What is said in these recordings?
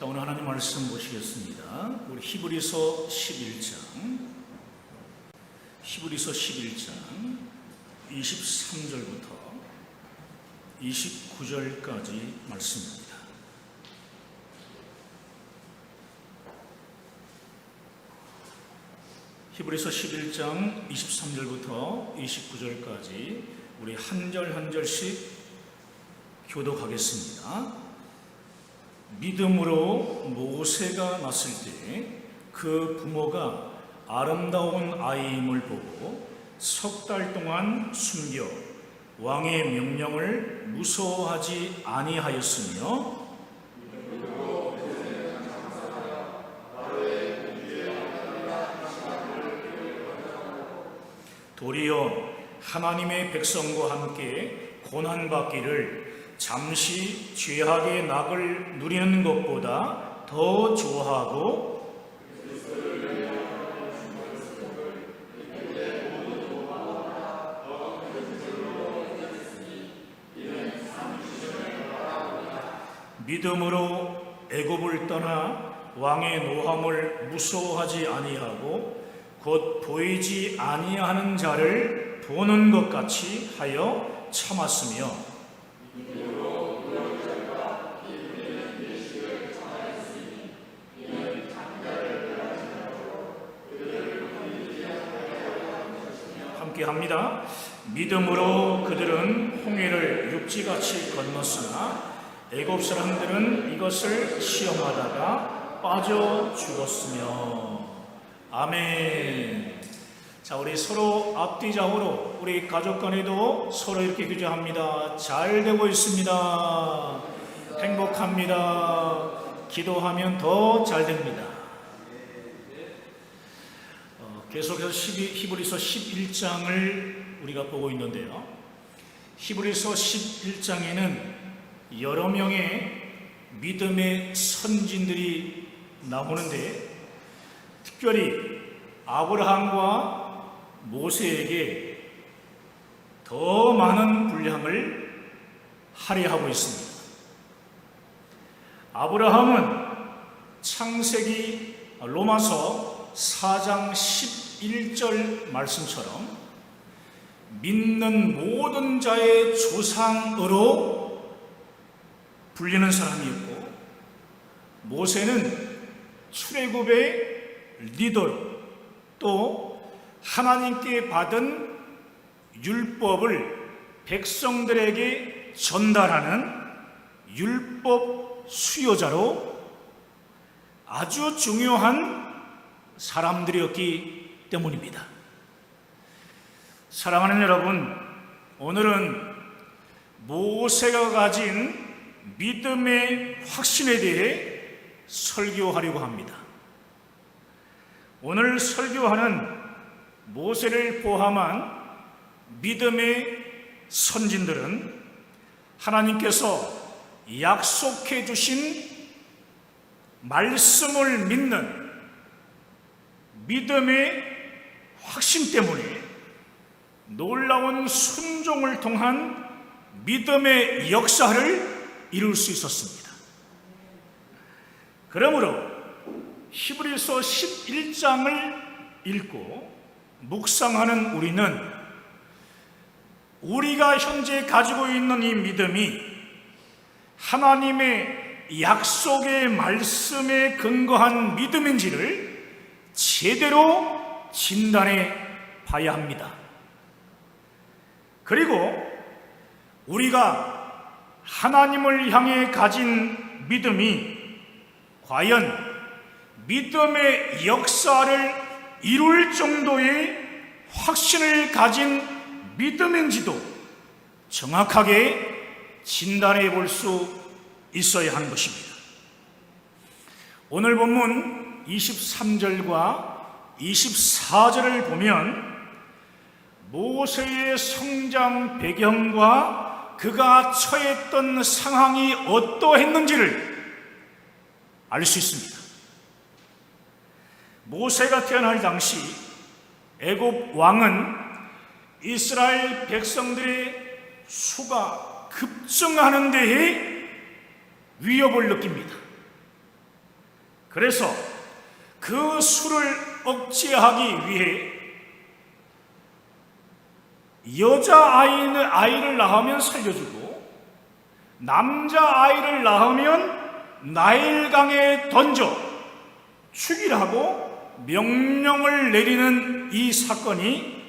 자, 오늘 하나님 말씀 보시겠습니다. 우리 히브리서 11장 23절부터 29절까지 말씀입니다. 히브리서 11장 23절부터 29절까지 우리 한 절 한 절씩 교독하겠습니다. 믿음으로 모세가 났을 때 그 부모가 아름다운 아이임을 보고 석 달 동안 숨겨 왕의 명령을 무서워하지 아니하였으며 도리어 하나님의 백성과 함께 고난받기를 잠시 죄악의 낙을 누리는 것보다 더 좋아하고 믿음으로 애굽을 떠나 왕의 노함을 무서워하지 아니하고 곧 보이지 아니하는 자를 보는 것 같이 하여 참았으며 합니다. 믿음으로 그들은 홍해를 육지같이 건넜으나 애굽 사람들은 이것을 시험하다가 빠져 죽었으며. 아멘. 자, 우리 서로 앞뒤 좌우로 우리 가족 간에도 서로 이렇게 기도합니다. 잘 되고 있습니다. 행복합니다. 기도하면 더 잘 됩니다. 계속해서 히브리서 11장을 우리가 보고 있는데요. 히브리서 11장에는 여러 명의 믿음의 선진들이 나오는데 특별히 아브라함과 모세에게 더 많은 분량을 할애하고 있습니다. 아브라함은 창세기 로마서 4장 11절 말씀처럼 믿는 모든 자의 조상으로 불리는 사람이었고, 모세는 출애굽의 리더로 또 하나님께 받은 율법을 백성들에게 전달하는 율법 수요자로 아주 중요한 사람들이었기 때문입니다. 사랑하는 여러분, 오늘은 모세가 가진 믿음의 확신에 대해 설교하려고 합니다. 오늘 설교하는 모세를 포함한 믿음의 선진들은 하나님께서 약속해 주신 말씀을 믿는 믿음의 확신 때문에 놀라운 순종을 통한 믿음의 역사를 이룰 수 있었습니다. 그러므로 히브리서 11장을 읽고 묵상하는 우리는 우리가 현재 가지고 있는 이 믿음이 하나님의 약속의 말씀에 근거한 믿음인지를 제대로 진단해 봐야 합니다. 그리고 우리가 하나님을 향해 가진 믿음이 과연 믿음의 역사를 이룰 정도의 확신을 가진 믿음인지도 정확하게 진단해 볼 수 있어야 하는 것입니다. 오늘 본문 23절과 24절을 보면 모세의 성장 배경과 그가 처했던 상황이 어떠했는지를 알 수 있습니다. 모세가 태어날 당시 애굽 왕은 이스라엘 백성들의 수가 급증하는 데에 위협을 느낍니다. 그래서 그 수를 억제하기 위해 여자아이를 낳으면 살려주고 남자아이를 낳으면 나일강에 던져 죽이라고 명령을 내리는 이 사건이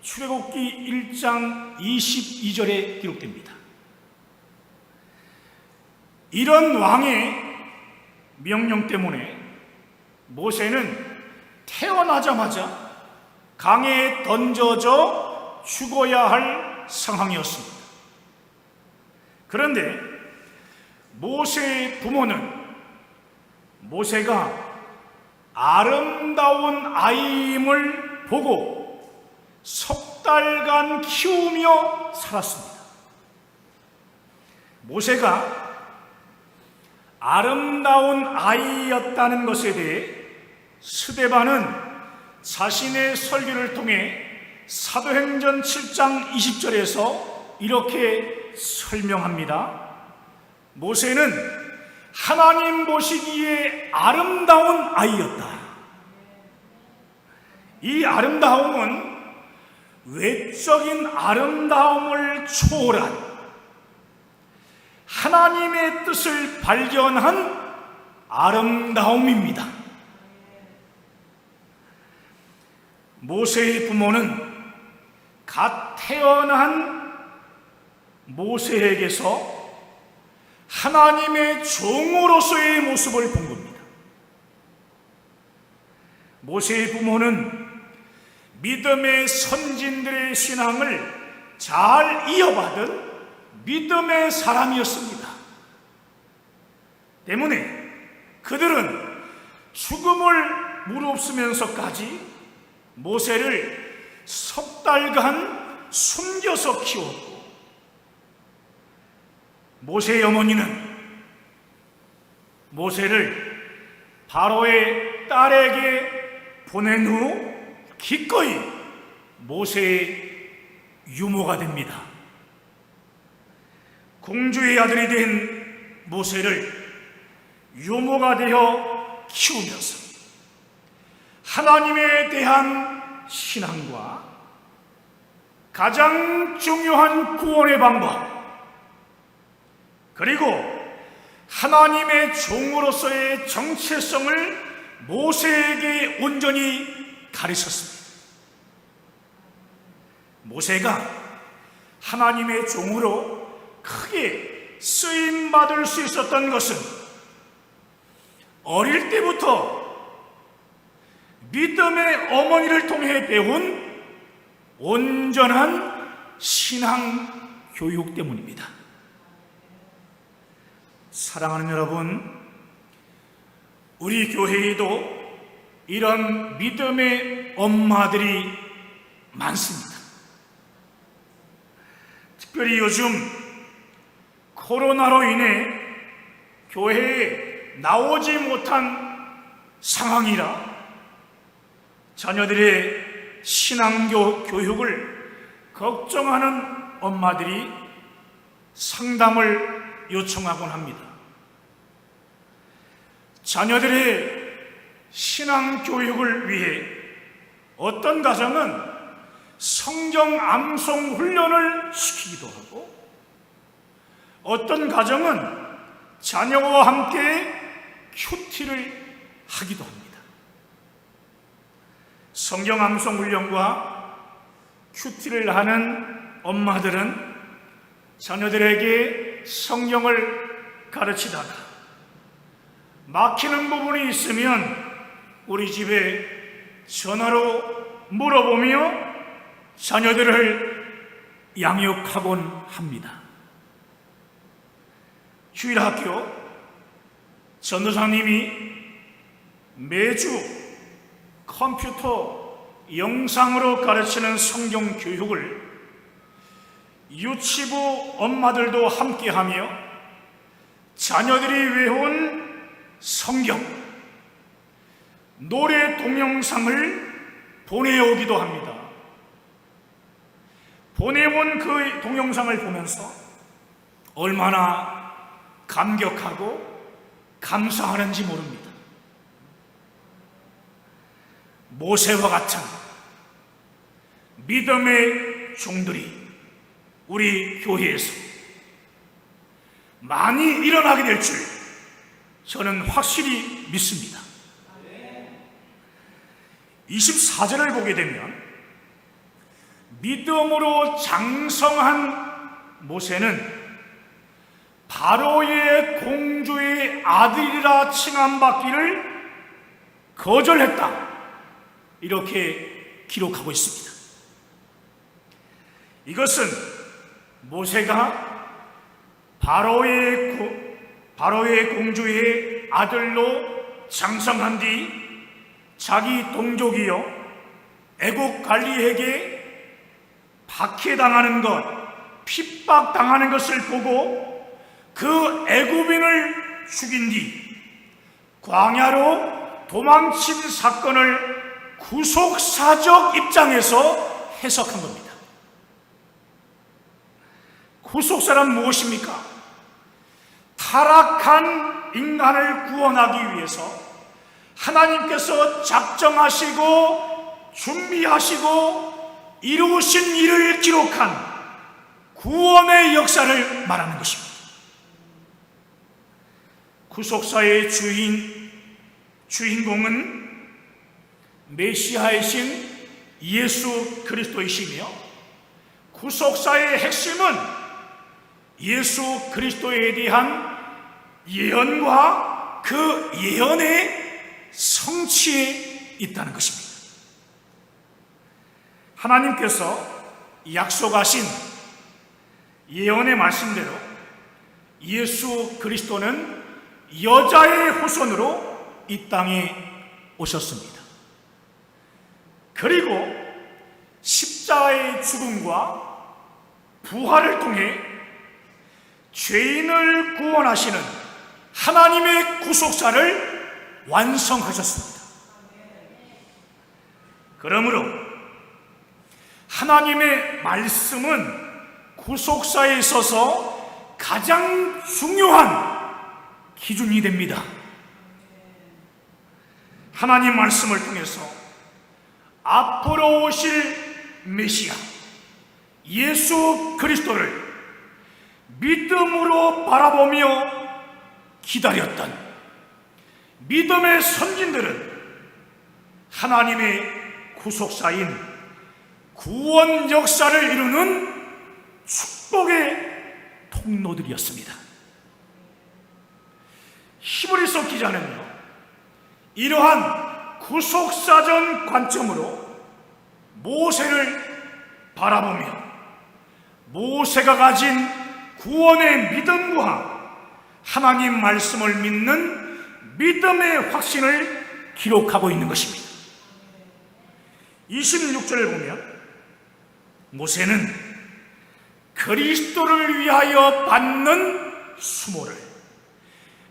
출애굽기 1장 22절에 기록됩니다. 이런 왕의 명령 때문에 모세는 태어나자마자 강에 던져져 죽어야 할 상황이었습니다. 그런데 모세의 부모는 모세가 아름다운 아이임을 보고 석 달간 키우며 살았습니다. 모세가 아름다운 아이였다는 것에 대해 스데반은 자신의 설교를 통해 사도행전 7장 20절에서 이렇게 설명합니다. 모세는 하나님 보시기에 아름다운 아이였다. 이 아름다움은 외적인 아름다움을 초월한 하나님의 뜻을 발견한 아름다움입니다. 모세의 부모는 갓 태어난 모세에게서 하나님의 종으로서의 모습을 본 겁니다. 모세의 부모는 믿음의 선진들의 신앙을 잘 이어받은 믿음의 사람이었습니다. 때문에 그들은 죽음을 무릅쓰면서까지 모세를 석 달간 숨겨서 키웠고, 모세의 어머니는 모세를 바로의 딸에게 보낸 후 기꺼이 모세의 유모가 됩니다. 공주의 아들이 된 모세를 유모가 되어 키우면서 하나님에 대한 신앙과 가장 중요한 구원의 방법, 그리고 하나님의 종으로서의 정체성을 모세에게 온전히 가르쳤습니다. 모세가 하나님의 종으로 크게 쓰임받을 수 있었던 것은 어릴 때부터 믿음의 어머니를 통해 배운 온전한 신앙 교육 때문입니다. 사랑하는 여러분, 우리 교회에도 이런 믿음의 엄마들이 많습니다. 특별히 요즘 코로나로 인해 교회에 나오지 못한 상황이라 자녀들의 신앙교 교육을 걱정하는 엄마들이 상담을 요청하곤 합니다. 자녀들의 신앙 교육을 위해 어떤 가정은 성경 암송 훈련을 시키기도 하고, 어떤 가정은 자녀와 함께 큐티를 하기도 합니다. 성경 암송 훈련과 큐티를 하는 엄마들은 자녀들에게 성경을 가르치다가 막히는 부분이 있으면 우리 집에 전화로 물어보며 자녀들을 양육하곤 합니다. 주일학교 전도사님이 매주 컴퓨터 영상으로 가르치는 성경 교육을 유치부 엄마들도 함께하며 자녀들이 외운 성경, 노래 동영상을 보내오기도 합니다. 보내온 그 동영상을 보면서 얼마나 감격하고 감사하는지 모릅니다. 모세와 같은 믿음의 종들이 우리 교회에서 많이 일어나게 될 줄 저는 확실히 믿습니다. 24절을 보게 되면 믿음으로 장성한 모세는 바로의 공주의 아들이라 칭함받기를 거절했다, 이렇게 기록하고 있습니다. 이것은 모세가 바로의 공주의 아들로 장성한 뒤 자기 동족이요 애국 관리에게 박해당하는 것, 핍박당하는 것을 보고 그 애굽인을 죽인 뒤 광야로 도망친 사건을 구속사적 입장에서 해석한 겁니다. 구속사란 무엇입니까? 타락한 인간을 구원하기 위해서 하나님께서 작정하시고 준비하시고 이루신 일을 기록한 구원의 역사를 말하는 것입니다. 구속사의 주인공은 메시아이신 예수 그리스도이시며, 구속사의 핵심은 예수 그리스도에 대한 예언과 그 예언의 성취에 있다는 것입니다. 하나님께서 약속하신 예언의 말씀대로 예수 그리스도는 여자의 후손으로 이 땅에 오셨습니다. 그리고 십자가의 죽음과 부활을 통해 죄인을 구원하시는 하나님의 구속사를 완성하셨습니다. 그러므로 하나님의 말씀은 구속사에 있어서 가장 중요한 기준이 됩니다. 하나님 말씀을 통해서 앞으로 오실 메시아 예수 그리스도를 믿음으로 바라보며 기다렸던 믿음의 선진들은 하나님의 구속사인 구원 역사를 이루는 축복의 통로들이었습니다. 히브리서 기자는요, 이러한 구속사전 관점으로 모세를 바라보며 모세가 가진 구원의 믿음과 하나님 말씀을 믿는 믿음의 확신을 기록하고 있는 것입니다. 26절을 보면 모세는 그리스도를 위하여 받는 수모를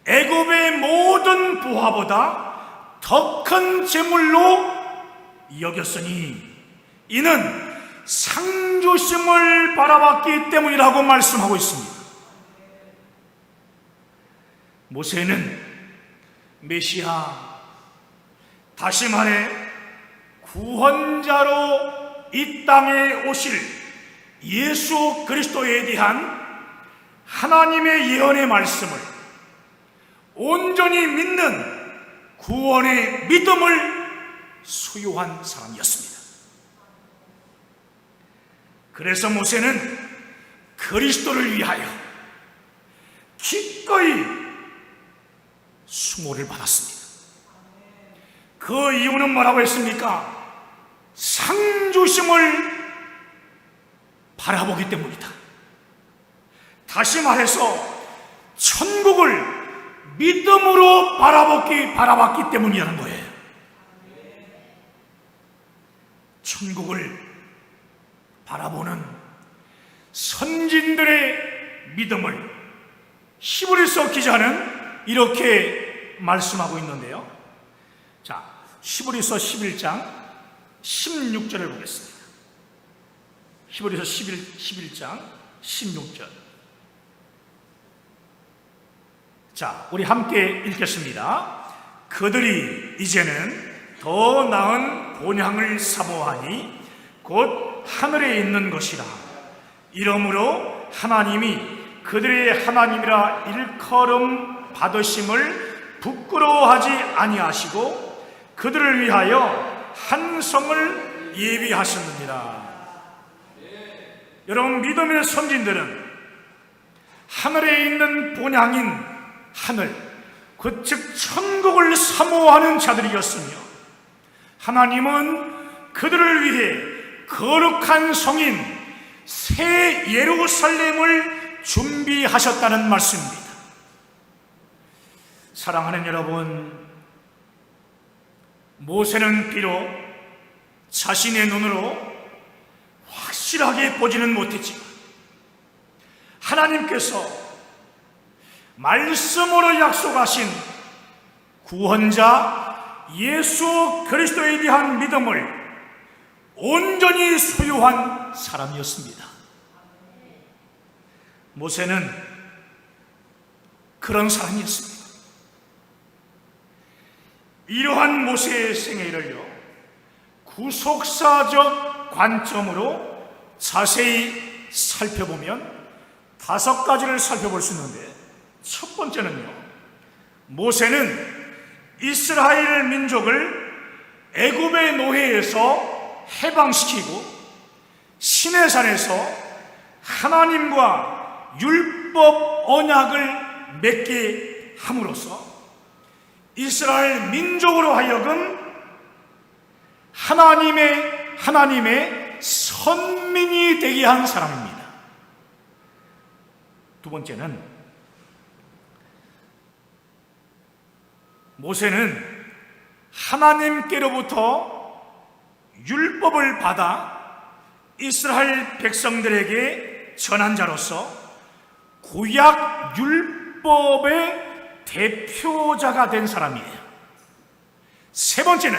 애굽의 모든 부하보다 더 큰 재물로 여겼으니 이는 상주심을 바라봤기 때문이라고 말씀하고 있습니다. 모세는 메시아, 다시 말해 구원자로 이 땅에 오실 예수 그리스도에 대한 하나님의 예언의 말씀을 온전히 믿는 구원의 믿음을 소유한 사람이었습니다. 그래서 모세는 그리스도를 위하여 기꺼이 수모를 받았습니다. 그 이유는 뭐라고 했습니까? 상주심을 바라보기 때문이다. 다시 말해서 천국을 믿음으로 바라봤기 때문이라는 거예요. 천국을 바라보는 선진들의 믿음을 히브리서 기자는 이렇게 말씀하고 있는데요. 자, 히브리서 11장 16절을 보겠습니다. 히브리서 11장 16절. 자, 우리 함께 읽겠습니다. 그들이 이제는 더 나은 본향을 사모하니 곧 하늘에 있는 것이라. 이러므로 하나님이 그들의 하나님이라 일컬음 받으심을 부끄러워하지 아니하시고 그들을 위하여 한 성을 예비하셨느니라. 여러분, 믿음의 선진들은 하늘에 있는 본향인 하늘, 즉 천국을 사모하는 자들이었으며, 하나님은 그들을 위해 거룩한 성인 새 예루살렘을 준비하셨다는 말씀입니다. 사랑하는 여러분, 모세는 비록 자신의 눈으로 확실하게 보지는 못했지만 하나님께서 말씀으로 약속하신 구원자 예수 그리스도에 대한 믿음을 온전히 소유한 사람이었습니다. 모세는 그런 사람이었습니다. 이러한 모세의 생애를요, 구속사적 관점으로 자세히 살펴보면 5가지를 살펴볼 수 있는데, 첫 번째는요, 모세는 이스라엘 민족을 애굽의 노예에서 해방시키고 시내산에서 하나님과 율법 언약을 맺게 함으로써 이스라엘 민족으로 하여금 하나님의 선민이 되게 한 사람입니다. 두 번째는, 모세는 하나님께로부터 율법을 받아 이스라엘 백성들에게 전한 자로서 구약 율법의 대표자가 된 사람이에요. 세 번째는,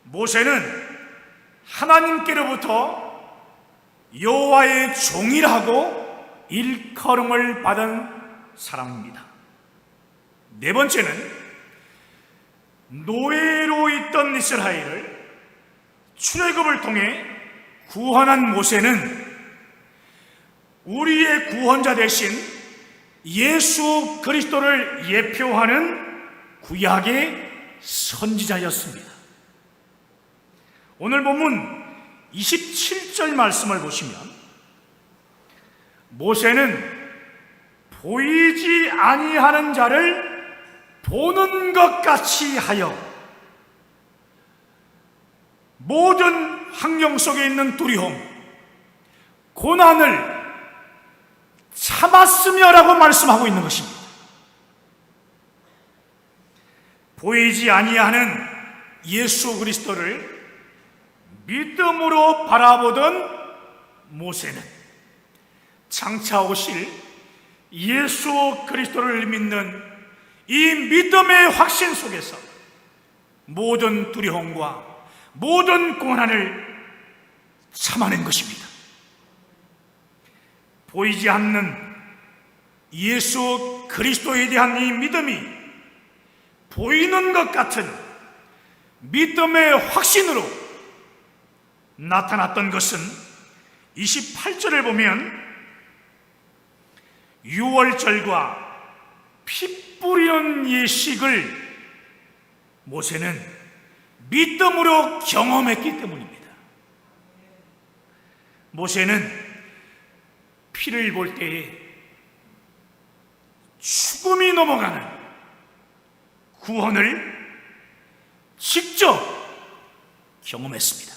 모세는 하나님께로부터 여호와의 종이라고 일컬음을 받은 사람입니다. 네 번째는, 노예로 있던 이스라엘을 출애굽을 통해 구원한 모세는 우리의 구원자 대신 예수 그리스도를 예표하는 구약의 선지자였습니다. 오늘 본문 27절 말씀을 보시면, 모세는 보이지 아니하는 자를 보는 것 같이 하여 모든 환경 속에 있는 두려움, 고난을 참았으며라고 말씀하고 있는 것입니다. 보이지 아니하는 예수 그리스도를 믿음으로 바라보던 모세는 장차 오실 예수 그리스도를 믿는 이 믿음의 확신 속에서 모든 두려움과 모든 고난을 참아낸 것입니다. 보이지 않는 예수 그리스도에 대한 이 믿음이 보이는 것 같은 믿음의 확신으로 나타났던 것은 28절을 보면 유월절과 피 뿌리는 예식을 모세는 믿음으로 경험했기 때문입니다. 모세는 피를 볼 때에 죽음이 넘어가는 구원을 직접 경험했습니다.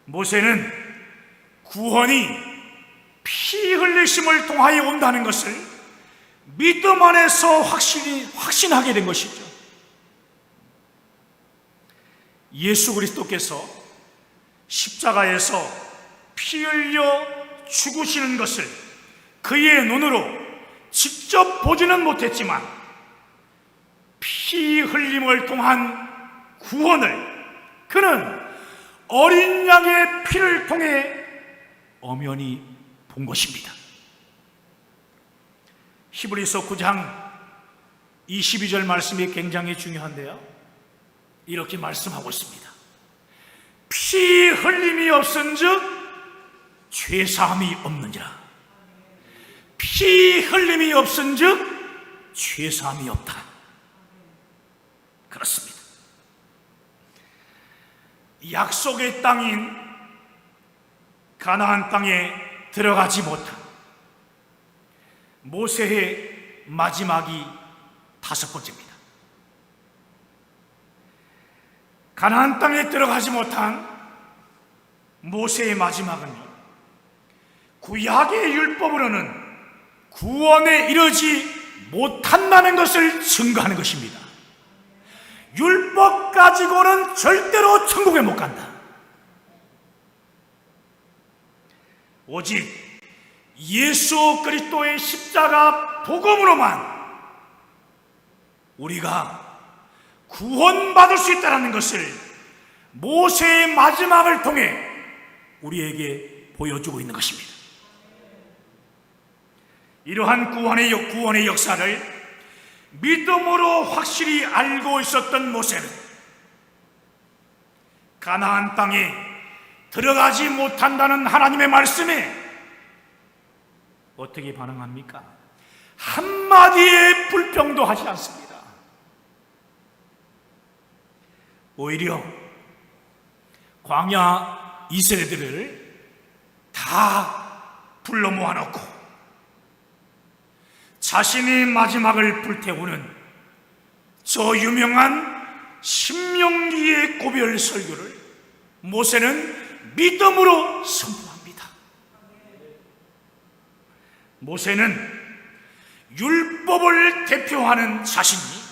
모세는 구원이 피 흘리심을 통하여 온다는 것을 믿음 안에서 확신하게 된 것이죠. 예수 그리스도께서 십자가에서 피 흘려 죽으시는 것을 그의 눈으로 직접 보지는 못했지만 피 흘림을 통한 구원을 그는 어린 양의 피를 통해 엄연히 본 것입니다. 히브리서 9장 22절 말씀이 굉장히 중요한데요, 이렇게 말씀하고 있습니다. 피 흘림이 없은즉 죄사함이 없느니라. 피 흘림이 없은즉 죄사함이 없다. 그렇습니다. 약속의 땅인 가나안 땅에 들어가지 못한 모세의 마지막이 5번째입니다. 가나안 땅에 들어가지 못한 모세의 마지막은요, 구약의 율법으로는 구원에 이르지 못한다는 것을 증거하는 것입니다. 율법 가지고는 절대로 천국에 못 간다. 오직 예수 그리스도의 십자가 복음으로만 우리가 구원받을 수 있다는 것을 모세의 마지막을 통해 우리에게 보여주고 있는 것입니다. 이러한 구원의 역사를 믿음으로 확실히 알고 있었던 모세는 가나안 땅에 들어가지 못한다는 하나님의 말씀에 어떻게 반응합니까? 한마디의 불평도 하지 않습니다. 오히려 광야 이스라엘들을 다 불러 모아놓고 자신의 마지막을 불태우는 저 유명한 신명기의 고별 설교를 모세는 믿음으로 선포합니다. 모세는 율법을 대표하는 자신이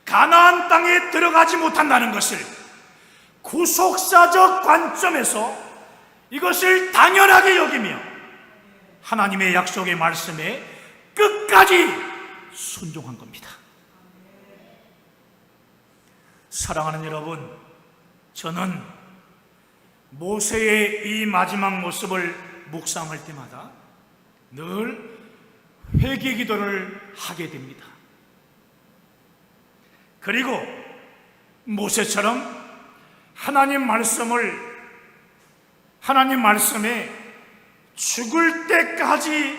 가나안 땅에 들어가지 못한다는 것을 구속사적 관점에서 이것을 당연하게 여기며 하나님의 약속의 말씀에 끝까지 순종한 겁니다. 사랑하는 여러분, 저는 모세의 이 마지막 모습을 묵상할 때마다 늘 회개 기도를 하게 됩니다. 그리고 모세처럼 하나님 말씀에 죽을 때까지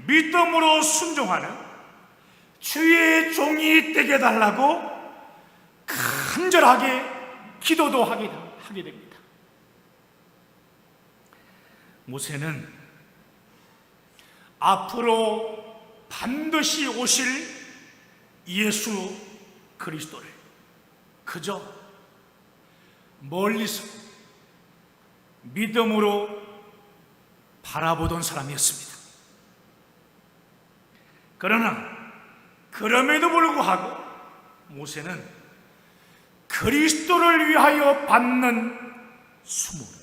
믿음으로 순종하는 주의 종이 되게 해달라고 간절하게 기도도 하게 됩니다. 모세는 앞으로 반드시 오실 예수 그리스도를 그저 멀리서 믿음으로 바라보던 사람이었습니다. 그러나 그럼에도 불구하고 모세는 그리스도를 위하여 받는 수모를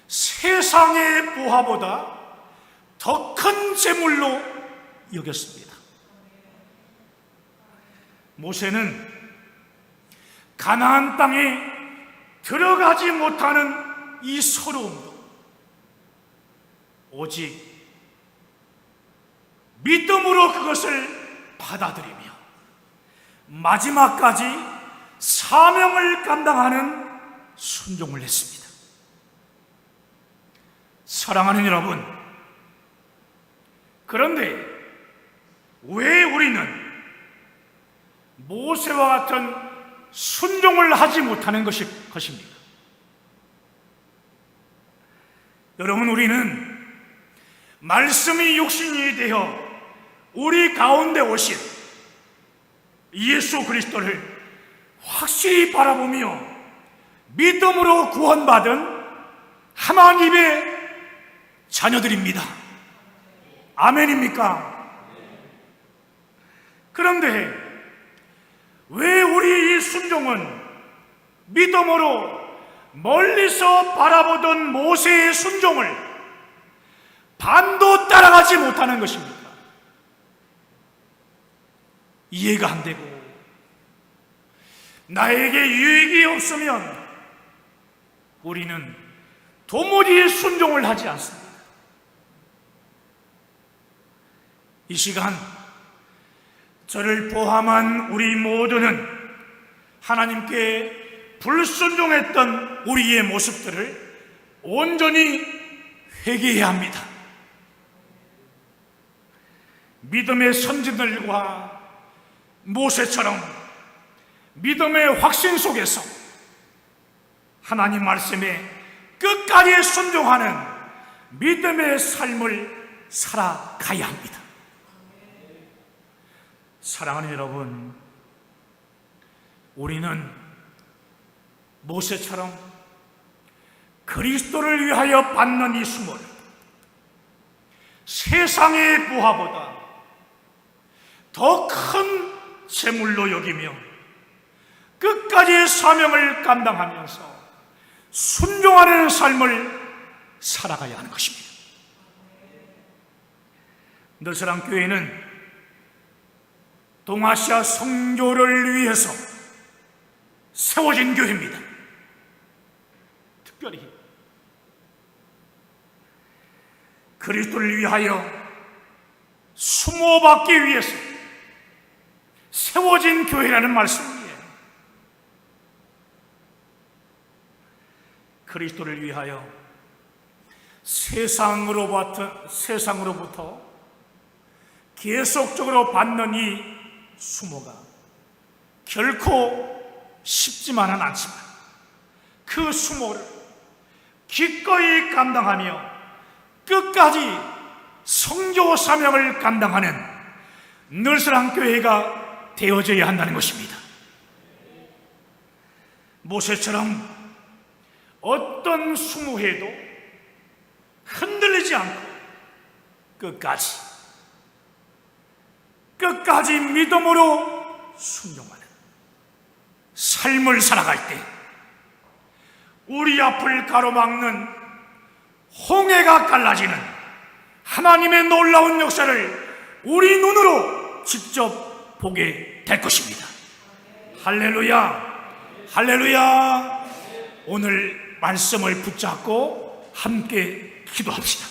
세상의 부하보다 더 큰 재물로 여겼습니다. 모세는 가나안 땅에 들어가지 못하는 이 서러움도 오직 믿음으로 그것을 받아들이며 마지막까지 사명을 감당하는 순종을 했습니다. 사랑하는 여러분, 그런데 왜 우리는 모세와 같은 순종을 하지 못하는 것입니까? 여러분, 우리는 말씀이 육신이 되어 우리 가운데 오신 예수 그리스도를 확실히 바라보며 믿음으로 구원받은 하나님의 자녀들입니다. 아멘입니까? 그런데 왜 우리 이 순종은 믿음으로 멀리서 바라보던 모세의 순종을 반도 따라가지 못하는 것입니까? 이해가 안 되고 나에게 유익이 없으면 우리는 도무지 순종을 하지 않습니다. 이 시간 저를 포함한 우리 모두는 하나님께 불순종했던 우리의 모습들을 온전히 회개해야 합니다. 믿음의 선진들과 모세처럼 믿음의 확신 속에서 하나님 말씀에 끝까지 순종하는 믿음의 삶을 살아가야 합니다. 사랑하는 여러분, 우리는 모세처럼 그리스도를 위하여 받는 이 수모를 세상의 부하보다 더 큰 재물로 여기며 끝까지 사명을 감당하면서 순종하는 삶을 살아가야 하는 것입니다. 너스랑 교회는 동아시아 선교를 위해서 세워진 교회입니다. 특별히 그리스도를 위하여 수모받기 위해서 세워진 교회라는 말씀이에요. 그리스도를 위하여 세상으로부터 계속적으로 받는 이 수모가 결코 쉽지만은 않지만 그 수모를 기꺼이 감당하며 끝까지 선교 사명을 감당하는 늘사랑 교회가 되어져야 한다는 것입니다. 모세처럼 어떤 수모해도 흔들리지 않고 끝까지 믿음으로 순종하는 삶을 살아갈 때 우리 앞을 가로막는 홍해가 갈라지는 하나님의 놀라운 역사를 우리 눈으로 직접 보게 될 것입니다. 할렐루야, 할렐루야. 오늘 말씀을 붙잡고 함께 기도합시다.